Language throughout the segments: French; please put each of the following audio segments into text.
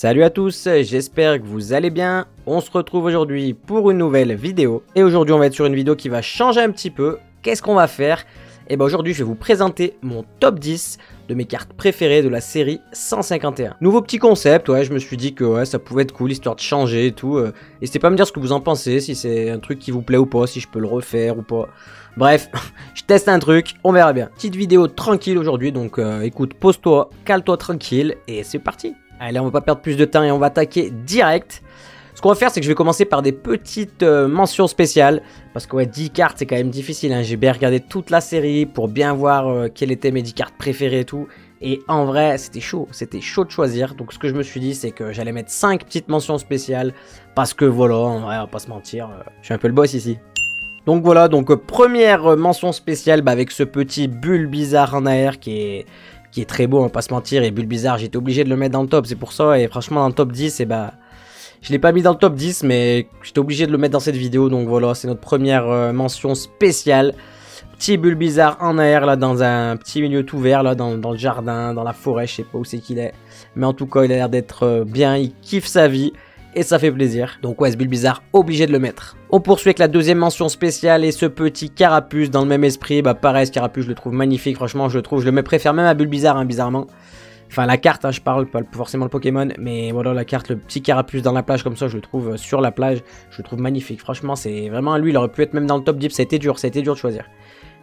Salut à tous, j'espère que vous allez bien. On se retrouve aujourd'hui pour une nouvelle vidéo. Et aujourd'hui on va être sur une vidéo qui va changer un petit peu. Qu'est-ce qu'on va faire? Et ben aujourd'hui je vais vous présenter mon top 10 de mes cartes préférées de la série 151. Nouveau petit concept, ouais, je me suis dit que ouais, ça pouvait être cool, histoire de changer et tout. N'hésitez pas à me dire ce que vous en pensez, si c'est un truc qui vous plaît ou pas, si je peux le refaire ou pas. Bref, je teste un truc, on verra bien. Petite vidéo tranquille aujourd'hui, donc écoute, pose-toi, cale-toi tranquille et c'est parti. Allez, on va pas perdre plus de temps et on va attaquer direct. Ce qu'on va faire, c'est que je vais commencer par des petites mentions spéciales. Parce que ouais, 10 cartes, c'est quand même difficile. Hein. J'ai bien regardé toute la série pour bien voir quelles étaient mes 10 cartes préférées et tout. Et en vrai, c'était chaud de choisir. Donc ce que je me suis dit, c'est que j'allais mettre 5 petites mentions spéciales. Parce que voilà, en vrai, on va pas se mentir, je suis un peu le boss ici. Donc voilà, donc première mention spéciale avec ce petit Bulbizarre en air qui est très beau, on va pas se mentir. Et Bulbizarre, j'étais obligé de le mettre dans le top, c'est pour ça. Et franchement, dans le top 10, et bah, je l'ai pas mis dans le top 10, mais j'étais obligé de le mettre dans cette vidéo. Donc voilà, c'est notre première mention spéciale. Petit Bulbizarre en air, là, dans un petit milieu tout vert, là, dans le jardin, dans la forêt, je sais pas où c'est qu'il est. Mais en tout cas, il a l'air d'être bien, il kiffe sa vie. Et ça fait plaisir. Donc ouais, ce Bulbizarre, obligé de le mettre. On poursuit avec la deuxième mention spéciale et ce petit Carapuce dans le même esprit. Bah pareil, ce Carapuce, je le trouve magnifique. Franchement, je le préfère même à Bulbizarre, hein, bizarrement. Enfin, la carte, hein, je parle, pas forcément le Pokémon. Mais voilà, la carte, le petit Carapuce dans la plage comme ça, je le trouve sur la plage. Je le trouve magnifique. Franchement, c'est vraiment lui, il aurait pu être même dans le top 10. Ça a été dur de choisir.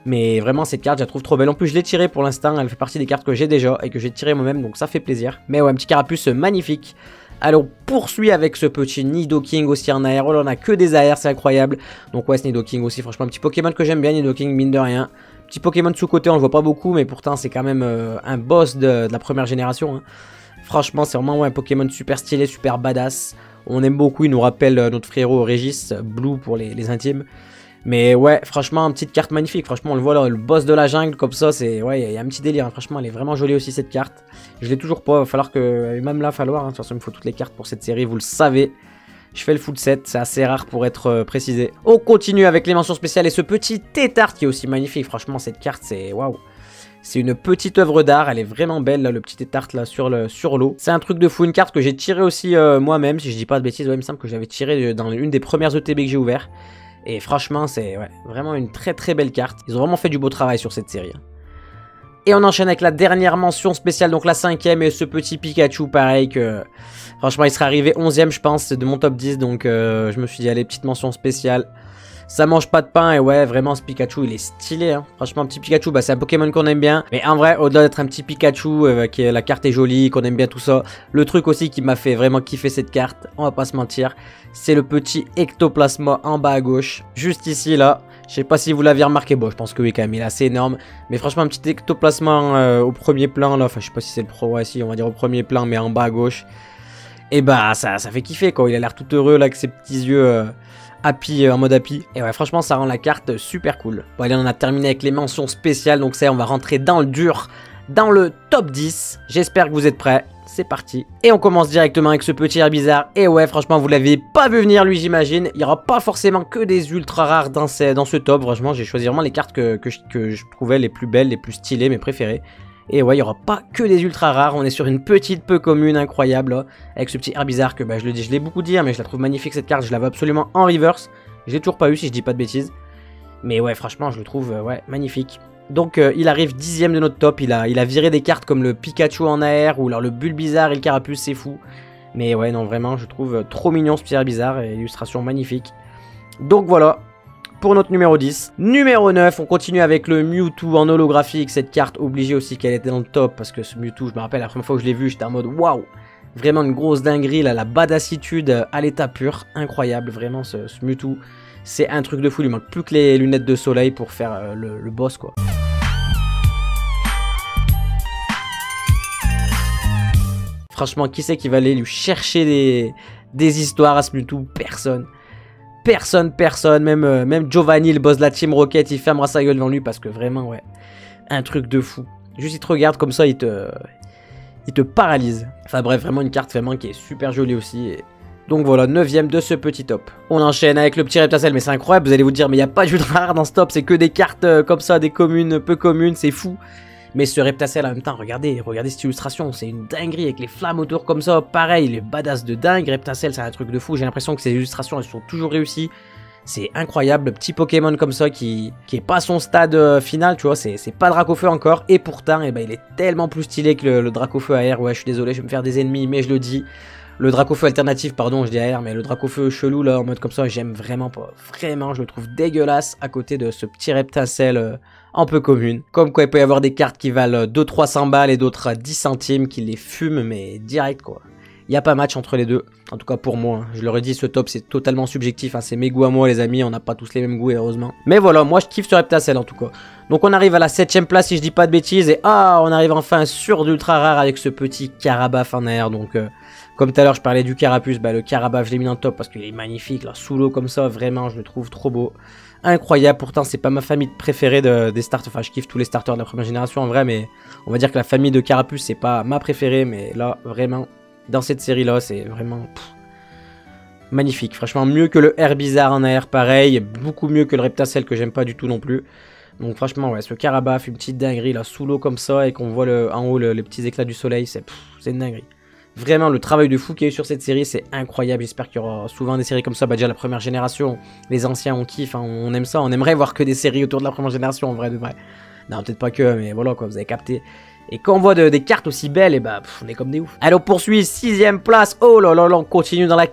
Mais vraiment, cette carte, je la trouve trop belle. En plus, je l'ai tirée pour l'instant. Elle fait partie des cartes que j'ai déjà et que j'ai tirées moi-même. Donc ça fait plaisir. Mais ouais, un petit Carapuce magnifique. Alors, on poursuit avec ce petit Nidoking aussi en air. Oh là, on a que des AR, c'est incroyable. Donc ouais, ce Nidoking aussi, franchement, un petit Pokémon que j'aime bien, Nidoking, mine de rien. Petit Pokémon sous-côté, on le voit pas beaucoup, mais pourtant, c'est quand même un boss de la première génération. Hein. Franchement, c'est vraiment ouais, un Pokémon super stylé, super badass. On aime beaucoup, il nous rappelle notre frérot Régis, Blue pour les intimes. Mais ouais, franchement, une petite carte magnifique. Franchement, on le voit là, le boss de la jungle, comme ça, c'est ouais, il y a un petit délire. Hein. Franchement, elle est vraiment jolie aussi, cette carte. Je l'ai toujours pas, il va falloir que, même là, il va falloir. Hein. De toute façon, il me faut toutes les cartes pour cette série, vous le savez. Je fais le full set, c'est assez rare pour être précisé. On continue avec les mentions spéciales et ce petit Tétard qui est aussi magnifique. Franchement, cette carte, c'est waouh. C'est une petite œuvre d'art, elle est vraiment belle, là, le petit Tétard là sur l'eau. C'est un truc de fou, une carte que j'ai tirée aussi moi-même, si je dis pas de bêtises. Ouais, il me semble que j'avais tiré dans une des premières ETB que j'ai ouvert. Et franchement, c'est ouais, vraiment une très très belle carte. Ils ont vraiment fait du beau travail sur cette série. Et on enchaîne avec la dernière mention spéciale, donc la 5ème, et ce petit Pikachu, pareil que... Franchement, il serait arrivé 11ème, je pense, de mon top 10, donc je me suis dit, allez, petite mention spéciale. Ça mange pas de pain, et ouais, vraiment, ce Pikachu, il est stylé, hein. Franchement, un petit Pikachu, bah, c'est un Pokémon qu'on aime bien. Mais en vrai, au-delà d'être un petit Pikachu, la carte est jolie, qu'on aime bien tout ça, le truc aussi qui m'a fait vraiment kiffer cette carte, on va pas se mentir, c'est le petit Ectoplasma en bas à gauche, juste ici, là. Je sais pas si vous l'aviez remarqué, bon, je pense que oui, quand même, il est assez énorme. Mais franchement, un petit Ectoplasma au premier plan, là, enfin, je sais pas si c'est le pro, ouais, si, on va dire au premier plan, mais en bas à gauche. Et bah, ça fait kiffer, quoi. Il a l'air tout heureux, là, avec ses petits yeux... happy, en mode happy. Et ouais, franchement, ça rend la carte super cool. Bon, allez, on a terminé avec les mentions spéciales. Donc ça, on va rentrer dans le dur, dans le top 10. J'espère que vous êtes prêts. C'est parti. Et on commence directement avec ce petit Herbizarre. Et ouais, franchement, vous l'avez pas vu venir, lui, j'imagine. Il n'y aura pas forcément que des ultra rares dans ce top. Franchement, j'ai choisi vraiment les cartes que je trouvais les plus belles, les plus stylées, mes préférées. Et ouais, il n'y aura pas que des ultra rares, on est sur une petite peu commune incroyable, là, avec ce petit Herbizarre que bah, je l'ai beaucoup dit, hein, mais je la trouve magnifique cette carte, je la veux absolument en reverse. Je l'ai toujours pas eu si je dis pas de bêtises. Mais ouais, franchement, je le trouve ouais, magnifique. Donc il arrive 10ème de notre top, il a viré des cartes comme le Pikachu en AR ou alors le Bulbizarre et le Carapuce, c'est fou. Mais ouais, non, vraiment, je trouve trop mignon ce petit Herbizarre et illustration magnifique. Donc voilà. Pour notre numéro 10. Numéro 9, on continue avec le Mewtwo en holographique. Cette carte obligée aussi qu'elle était dans le top. Parce que ce Mewtwo, je me rappelle, la première fois que je l'ai vu, j'étais en mode waouh. Vraiment une grosse dinguerie, là, la badassitude à l'état pur. Incroyable, vraiment, ce Mewtwo. C'est un truc de fou, il lui manque plus que les lunettes de soleil pour faire le boss, quoi. Franchement, qui c'est qui va aller lui chercher des histoires à ce Mewtwo? Personne. Personne, même Giovanni, le boss de la Team Rocket, il fermera sa gueule devant lui parce que vraiment, ouais, un truc de fou. Juste, il te regarde comme ça, il te paralyse. Enfin bref, vraiment une carte vraiment qui est super jolie aussi. Et... Donc voilà, 9ème de ce petit top. On enchaîne avec le petit Reptacel, mais c'est incroyable, vous allez vous dire, mais il n'y a pas de jeu de rare dans ce top, c'est que des cartes comme ça, des communes, peu communes, c'est fou. Mais ce Reptacel en même temps, regardez cette illustration, c'est une dinguerie avec les flammes autour comme ça, pareil, les badass de dingue, Reptacel c'est un truc de fou, j'ai l'impression que ces illustrations elles sont toujours réussies. C'est incroyable, le petit Pokémon comme ça qui est pas à son stade final, tu vois, c'est pas Dracofeu encore, et pourtant, eh ben, il est tellement plus stylé que le Dracofeu AR, ouais, je suis désolé, je vais me faire des ennemis, mais je le dis, le Dracofeu alternatif, pardon, je dis AR, mais le Dracofeu chelou, là, en mode comme ça, j'aime vraiment pas, vraiment, je le trouve dégueulasse à côté de ce petit Reptacel un peu commune. Comme quoi, il peut y avoir des cartes qui valent 200-300 balles et d'autres à 10 centimes qui les fument, mais direct, quoi. Il n'y a pas match entre les deux, en tout cas pour moi. Je leur ai dit, ce top c'est totalement subjectif, hein. C'est mes goûts à moi les amis, on n'a pas tous les mêmes goûts heureusement. Mais voilà, moi je kiffe ce Reptacel en tout cas. Donc on arrive à la 7ème place si je dis pas de bêtises, et on arrive enfin sur d'ultra rare avec ce petit Carabaf en air. Donc comme tout à l'heure je parlais du Carapuce, bah, le Carabaf je l'ai mis dans le top parce qu'il est magnifique, là, sous l'eau comme ça, vraiment je le trouve trop beau. Incroyable, pourtant c'est pas ma famille préférée des starters, enfin je kiffe tous les starters de la première génération en vrai, mais on va dire que la famille de Carapuce c'est pas ma préférée, mais là vraiment... Dans cette série là, c'est vraiment magnifique. Franchement, mieux que le Herbizarre en AR pareil. Beaucoup mieux que le Reptacel que j'aime pas du tout non plus. Donc franchement, ouais, ce Carabaf, une petite dinguerie là, sous l'eau comme ça. Et qu'on voit en haut les petits éclats du soleil. C'est une dinguerie. Vraiment, le travail de fou qu'il y a eu sur cette série, c'est incroyable. J'espère qu'il y aura souvent des séries comme ça. Bah déjà, la première génération, les anciens, on kiffe. Hein, on aime ça. On aimerait voir que des séries autour de la première génération, en vrai de vrai. Non, peut-être pas que, mais voilà quoi, vous avez capté. Et quand on voit des cartes aussi belles, et bah, on est comme des ouf. Allez, on poursuit, 6ème place. Oh là là là, on continue dans la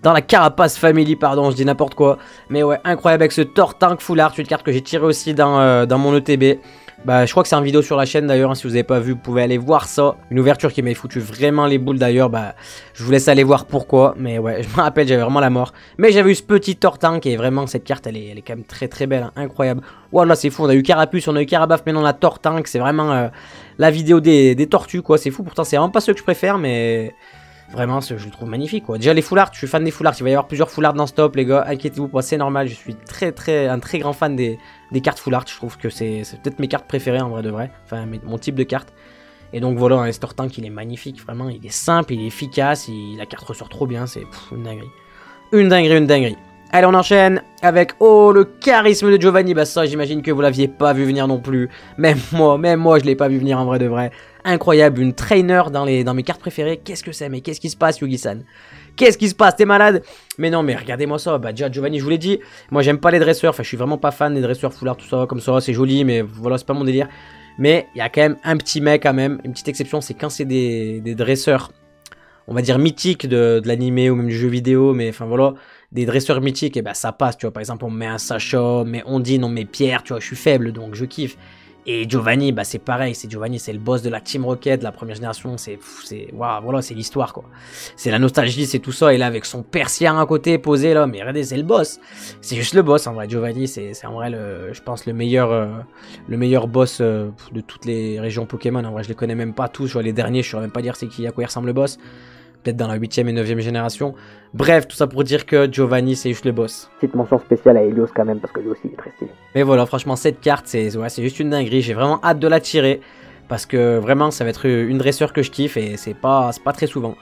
dans la Carapace Family, pardon, je dis n'importe quoi. Mais ouais, incroyable avec ce Tortank Full Art, une carte que j'ai tirée aussi dans mon ETB. Bah, je crois que c'est en vidéo sur la chaîne d'ailleurs, hein, si vous n'avez pas vu, vous pouvez aller voir ça. Une ouverture qui m'a foutu vraiment les boules d'ailleurs, bah, je vous laisse aller voir pourquoi. Mais ouais, je me rappelle, j'avais vraiment la mort. Mais j'avais eu ce petit Tortank et vraiment, cette carte, elle est quand même très très belle, hein, incroyable. Voilà, c'est fou, on a eu Carapuce, on a eu Carabaf, maintenant la Tortank, c'est vraiment la vidéo des tortues, quoi, c'est fou. Pourtant, c'est vraiment pas ceux que je préfère, mais... Vraiment, je le trouve magnifique, quoi. Déjà, les full art, je suis fan des full art. Il va y avoir plusieurs full art dans ce top, les gars. Inquiétez-vous pas, c'est normal. Je suis un très grand fan des cartes full art. Je trouve que c'est peut-être mes cartes préférées, en vrai de vrai. Enfin, mon type de carte. Et donc, voilà, un Tortank, il est magnifique. Vraiment, il est simple, il est efficace. La carte ressort trop bien. C'est une dinguerie. Une dinguerie, une dinguerie. Allez, on enchaîne avec, oh, le charisme de Giovanni. Bah ça, j'imagine que vous l'aviez pas vu venir non plus. Même moi, je l'ai pas vu venir en vrai de vrai. Incroyable, une trainer dans mes cartes préférées. Qu'est-ce que c'est? Mais qu'est-ce qui se passe, Yugi-san? Qu'est-ce qui se passe? T'es malade? Mais non, mais regardez-moi ça. Bah déjà, Giovanni, je vous l'ai dit. Moi, j'aime pas les dresseurs. Enfin, je suis vraiment pas fan des dresseurs full art, tout ça, comme ça. C'est joli, mais voilà, c'est pas mon délire. Mais il y a quand même un petit mec, quand même. Une petite exception, c'est quand c'est des dresseurs, on va dire mythiques de l'animé ou même du jeu vidéo. Mais enfin, voilà. Des dresseurs mythiques, et bah ça passe, tu vois. Par exemple, on met un Sacha, on met Ondine, on met Pierre, tu vois. Je suis faible, donc je kiffe. Et Giovanni, bah c'est pareil, Giovanni, c'est le boss de la Team Rocket, de la première génération, waouh, voilà, c'est l'histoire, quoi. C'est la nostalgie, c'est tout ça, et là, avec son Persien à côté, posé, là, mais regardez, c'est le boss. C'est juste le boss, en vrai, Giovanni, c'est en vrai, je pense, le meilleur boss de toutes les régions Pokémon. En vrai, je les connais même pas tous, je vois les derniers, je saurais même pas dire c'est qui, à quoi il ressemble le boss. Peut-être dans la 8ème et 9ème génération. Bref, tout ça pour dire que Giovanni, c'est juste le boss. Petite mention spéciale à Helios quand même, parce que lui aussi, il est très stylé. Mais voilà, franchement, cette carte, c'est juste une dinguerie. J'ai vraiment hâte de la tirer, parce que vraiment, ça va être une dresseur que je kiffe, et c'est pas très souvent.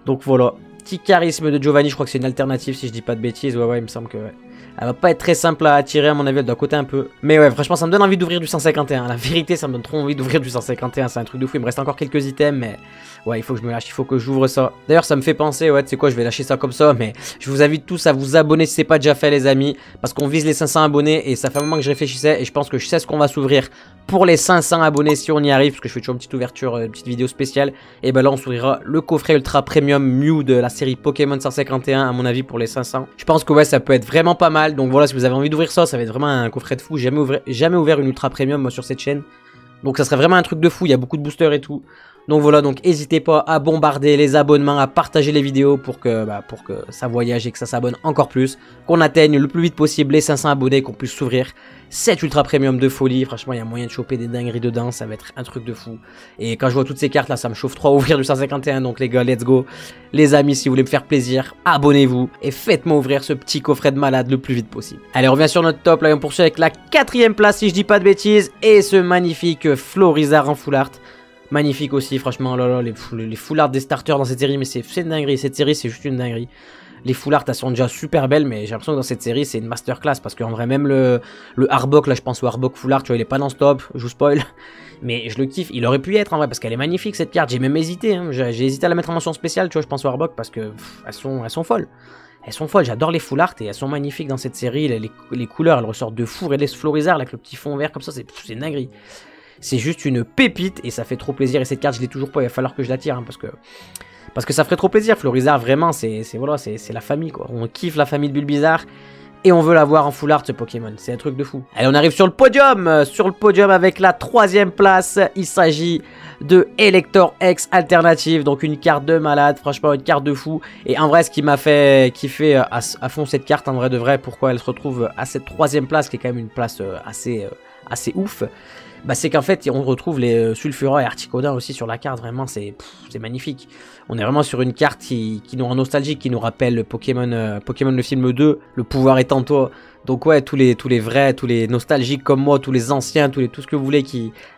Donc voilà, petit charisme de Giovanni, je crois que c'est une alternative, si je dis pas de bêtises. Ouais, il me semble que... Ouais. Elle va pas être très simple à tirer, à mon avis, elle doit coûter un peu. Mais ouais, franchement, ça me donne envie d'ouvrir du 151. La vérité, ça me donne trop envie d'ouvrir du 151. C'est un truc de fou. Il me reste encore quelques items, mais ouais, il faut que je me lâche, il faut que j'ouvre ça. D'ailleurs, ça me fait penser, ouais, tu sais quoi, je vais lâcher ça comme ça, mais je vous invite tous à vous abonner si c'est pas déjà fait, les amis. Parce qu'on vise les 500 abonnés et ça fait un moment que je réfléchissais et je pense que je sais ce qu'on va s'ouvrir pour les 500 abonnés si on y arrive. Parce que je fais toujours une petite ouverture, une petite vidéo spéciale. Et ben là, on s'ouvrira le coffret ultra premium Mew de la série Pokémon 151, à mon avis, pour les 500. Je pense que ouais, ça peut être vraiment pas mal. Donc voilà, si vous avez envie d'ouvrir ça, ça va être vraiment un coffret de fou. J'ai jamais ouvert une ultra premium moi sur cette chaîne. Donc ça serait vraiment un truc de fou, il y a beaucoup de boosters et tout. Donc voilà, donc n'hésitez pas à bombarder les abonnements, à partager les vidéos pour que ça voyage et que ça s'abonne encore plus. Qu'on atteigne le plus vite possible les 500 abonnés, qu'on puisse s'ouvrir cette ultra premium de folie. Franchement, il y a moyen de choper des dingueries dedans, ça va être un truc de fou. Et quand je vois toutes ces cartes là, ça me chauffe trop à ouvrir du 151. Donc les gars, let's go. Les amis, si vous voulez me faire plaisir, abonnez-vous et faites-moi ouvrir ce petit coffret de malade le plus vite possible. Allez, on revient sur notre top là et on poursuit avec la 4ème place si je dis pas de bêtises. Et ce magnifique Florizarre en full art. magnifique aussi, franchement, oh là là, les full art des starters dans cette série, mais c'est une dinguerie, cette série c'est juste une dinguerie. Les full art elles sont déjà super belles, mais j'ai l'impression que dans cette série c'est une masterclass, parce qu'en vrai même le Arbok, là je pense au Arbok full art, tu vois, il est pas non-stop, je vous spoil, mais je le kiffe, il aurait pu y être en vrai, parce qu'elle est magnifique cette carte, j'ai même hésité, hein. J'ai hésité à la mettre en mention spéciale, tu vois, je pense au Arbok, parce que elles sont folles. Elles sont folles, j'adore les full art et elles sont magnifiques dans cette série, les couleurs elles ressortent de fou, et les Florizard avec le petit fond vert comme ça, c'est une dinguerie. C'est juste une pépite et ça fait trop plaisir, et cette carte je l'ai toujours pas, il va falloir que je la tire, hein, parce que ça ferait trop plaisir. Florizard vraiment c'est voilà, c'est la famille quoi, on kiffe la famille de Bulbizarre. Et on veut l'avoir en full art ce Pokémon, c'est un truc de fou. Allez, on arrive sur le podium avec la 3e place. Il s'agit de Elector X Alternative, donc une carte de malade, franchement une carte de fou. Et en vrai ce qui m'a fait kiffer à fond cette carte, en vrai de vrai, pourquoi elle se retrouve à cette 3e place, qui est quand même une place assez ouf, bah c'est qu'en fait on retrouve les Sulfura et Articodin aussi sur la carte, vraiment c'est magnifique. On est vraiment sur une carte qui nous rend nostalgique, qui nous rappelle le Pokémon, Pokémon le film 2, le pouvoir est en toi. Donc ouais, tous les vrais, tous les nostalgiques comme moi, tous les anciens, tout ce que vous voulez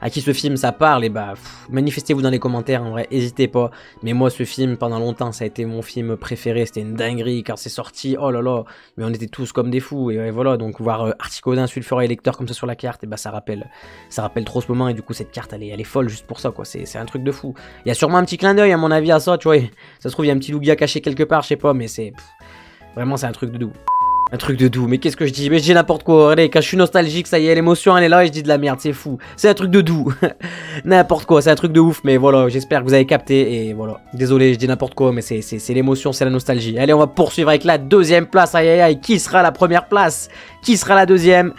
à qui ce film ça parle, et bah manifestez-vous dans les commentaires, en vrai, n'hésitez pas. Mais moi ce film pendant longtemps ça a été mon film préféré, c'était une dinguerie quand c'est sorti, oh là là, mais on était tous comme des fous, et ouais, voilà, donc voir Articodin, Sulfura et Elector comme ça sur la carte, et bah ça rappelle trop ce moment, et du coup cette carte elle est folle juste pour ça quoi, c'est un truc de fou. Il y a sûrement un petit clin d'œil à mon avis à ça, tu vois, ça se trouve il y a un petit Lugia caché quelque part, je sais pas, mais vraiment c'est un truc de doux. Un truc de doux, mais qu'est-ce que je dis? Mais je dis n'importe quoi, regardez, quand je suis nostalgique, ça y est, l'émotion elle est là et je dis de la merde, c'est fou. C'est un truc de doux. N'importe quoi, c'est un truc de ouf, mais voilà, j'espère que vous avez capté, et voilà. Désolé, je dis n'importe quoi, mais c'est l'émotion, c'est la nostalgie. Allez, on va poursuivre avec la 2e place, aïe aïe aïe, qui sera la première place? Qui sera la 2e?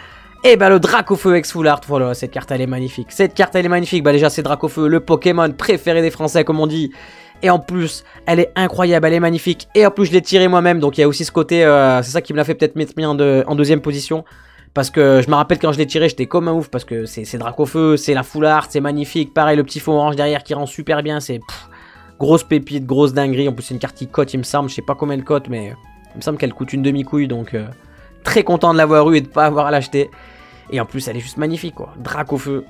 Et bah le Dracofeu X Full Art, voilà, cette carte elle est magnifique. Cette carte elle est magnifique, bah déjà c'est Dracofeu, le Pokémon préféré des Français comme on dit. Et en plus, elle est incroyable, elle est magnifique. Et en plus, je l'ai tirée moi-même. Donc, il y a aussi ce côté... c'est ça qui me l'a fait peut-être mettre mis en 2e position. Parce que je me rappelle quand je l'ai tiré, j'étais comme un ouf. Parce que c'est Dracofeu, c'est la full art, c'est magnifique. Pareil, le petit fond orange derrière qui rend super bien. C'est grosse pépite, grosse dinguerie. En plus, c'est une carte qui cote, il me semble. Je sais pas combien elle cote, mais il me semble qu'elle coûte une demi-couille. Donc, très content de l'avoir eu et de pas avoir à l'acheter. Et en plus, elle est juste magnifique, quoi. Dracofeu,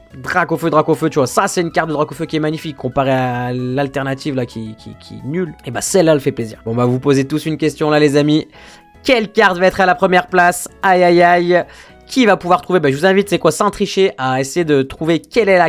tu vois. Ça, c'est une carte de Dracofeu qui est magnifique, comparée à l'alternative, là, qui est nulle. Et bah, celle-là, elle fait plaisir. Bon, bah, vous posez tous une question, là, les amis. Quelle carte va être à la première place? Aïe, aïe, aïe. Qui va pouvoir trouver? Bah, je vous invite, c'est quoi, sans tricher, à essayer de trouver quelle est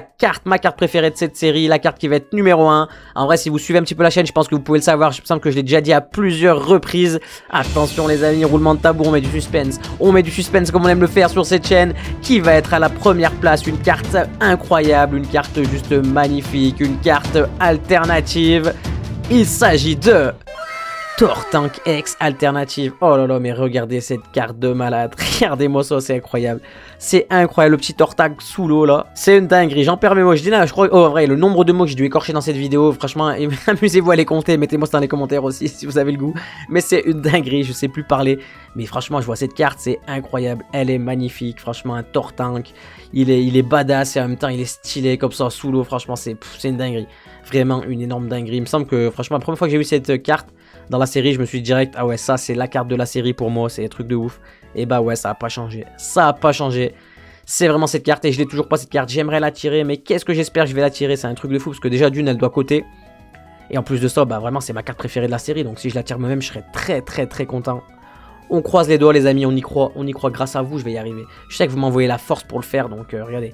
ma carte préférée de cette série, la carte qui va être numéro 1. En vrai, si vous suivez un petit peu la chaîne, je pense que vous pouvez le savoir. Je me semble que je l'ai déjà dit à plusieurs reprises. Attention les amis, roulement de tambour, on met du suspense. On met du suspense comme on aime le faire sur cette chaîne. Qui va être à la première place? Une carte incroyable, une carte juste magnifique, une carte alternative. Il s'agit de... Tortank X Alternative. Oh là là, mais regardez cette carte de malade. Regardez-moi ça, c'est incroyable. C'est incroyable, le petit Tortank sous l'eau là. C'est une dinguerie, j'en perds mes mots. Je dis là, je crois. Oh, vrai, le nombre de mots que j'ai dû écorcher dans cette vidéo, franchement, amusez-vous à les compter. Mettez-moi ça dans les commentaires aussi si vous avez le goût. Mais c'est une dinguerie, je sais plus parler. Mais franchement, je vois cette carte, c'est incroyable. Elle est magnifique, franchement, un Tortank. Il est badass et en même temps, il est stylé comme ça sous l'eau. Franchement, c'est une dinguerie. Vraiment une énorme dinguerie. Il me semble que, franchement, la première fois que j'ai vu cette carte dans la série, je me suis dit direct, ah ouais, ça c'est la carte de la série pour moi, c'est un truc de ouf. Et bah ouais, ça a pas changé, ça a pas changé. C'est vraiment cette carte et je l'ai toujours pas cette carte, j'aimerais la tirer, mais qu'est-ce que j'espère que je vais la tirer, c'est un truc de fou, parce que déjà d'une, elle doit coter. Et en plus de ça, bah vraiment c'est ma carte préférée de la série, donc si je la tire moi-même, je serais très content. On croise les doigts les amis, on y croit grâce à vous, je vais y arriver. Je sais que vous m'envoyez la force pour le faire, donc regardez.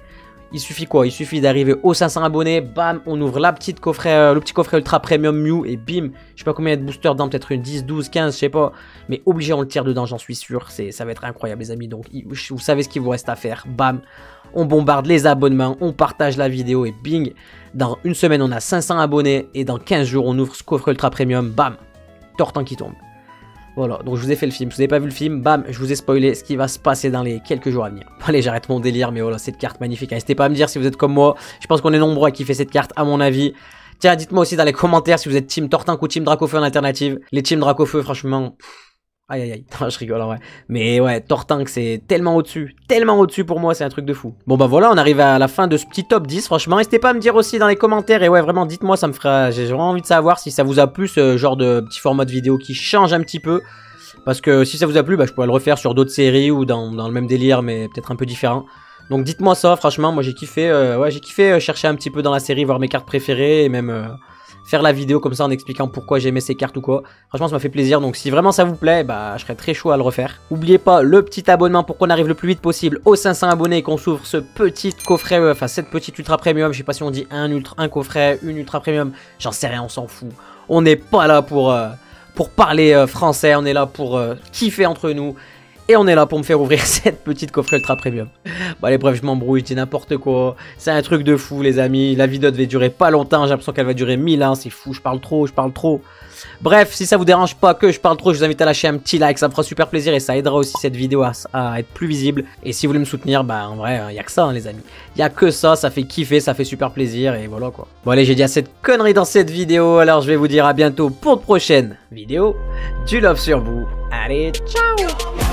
Il suffit quoi? Il suffit d'arriver aux 500 abonnés, bam, on ouvre le petit coffret ultra premium Mew et bim, je sais pas combien il y a de boosters dedans, peut-être une 10, 12, 15, je sais pas. Mais obligé on le tire dedans, j'en suis sûr, ça va être incroyable les amis. Donc vous savez ce qu'il vous reste à faire, bam, on bombarde les abonnements, on partage la vidéo et bing, dans une semaine on a 500 abonnés et dans 15 jours on ouvre ce coffret ultra premium, bam, Tortank qui tombe. Voilà, donc je vous ai fait le film, si vous n'avez pas vu le film, bam, je vous ai spoilé ce qui va se passer dans les quelques jours à venir. Allez, j'arrête mon délire, mais voilà, cette carte magnifique, n'hésitez pas à me dire si vous êtes comme moi, je pense qu'on est nombreux à kiffer cette carte à mon avis. Tiens, dites-moi aussi dans les commentaires si vous êtes team Tortank ou team Dracofeu en alternative. Les teams Dracofeu, franchement... Aïe aïe aïe, non, je rigole en vrai. Mais ouais, Tortank c'est tellement au-dessus pour moi, c'est un truc de fou. Bon bah voilà, on arrive à la fin de ce petit top 10, franchement. N'hésitez pas à me dire aussi dans les commentaires, et ouais, vraiment, dites-moi, ça me fera... J'ai vraiment envie de savoir si ça vous a plu, ce genre de petit format de vidéo qui change un petit peu. Parce que si ça vous a plu, bah, je pourrais le refaire sur d'autres séries ou dans le même délire, mais peut-être un peu différent. Donc dites-moi ça, franchement, moi j'ai kiffé, chercher un petit peu dans la série, voir mes cartes préférées et même faire la vidéo comme ça en expliquant pourquoi j'aimais ces cartes ou quoi. Franchement, ça m'a fait plaisir, donc si vraiment ça vous plaît, bah je serais très chaud à le refaire. N'oubliez pas le petit abonnement pour qu'on arrive le plus vite possible aux 500 abonnés et qu'on s'ouvre ce petit coffret, enfin cette petite ultra premium, je sais pas si on dit un coffret, une ultra premium, j'en sais rien, on s'en fout. On n'est pas là pour parler français, on est là pour kiffer entre nous. Et on est là pour me faire ouvrir cette petite coffret ultra premium. Bon allez bref, je m'embrouille, je dis n'importe quoi. C'est un truc de fou les amis. La vidéo devait durer pas longtemps, j'ai l'impression qu'elle va durer 1000 ans. C'est fou, je parle trop. Bref, si ça vous dérange pas que je parle trop, je vous invite à lâcher un petit like, ça me fera super plaisir et ça aidera aussi cette vidéo à être plus visible. Et si vous voulez me soutenir, bah en vrai, y a que ça hein, les amis. Y a que ça fait kiffer, ça fait super plaisir et voilà quoi. Bon allez, j'ai dit assez de conneries dans cette vidéo, alors je vais vous dire à bientôt pour de prochaines vidéos. Du love sur vous. Allez, ciao!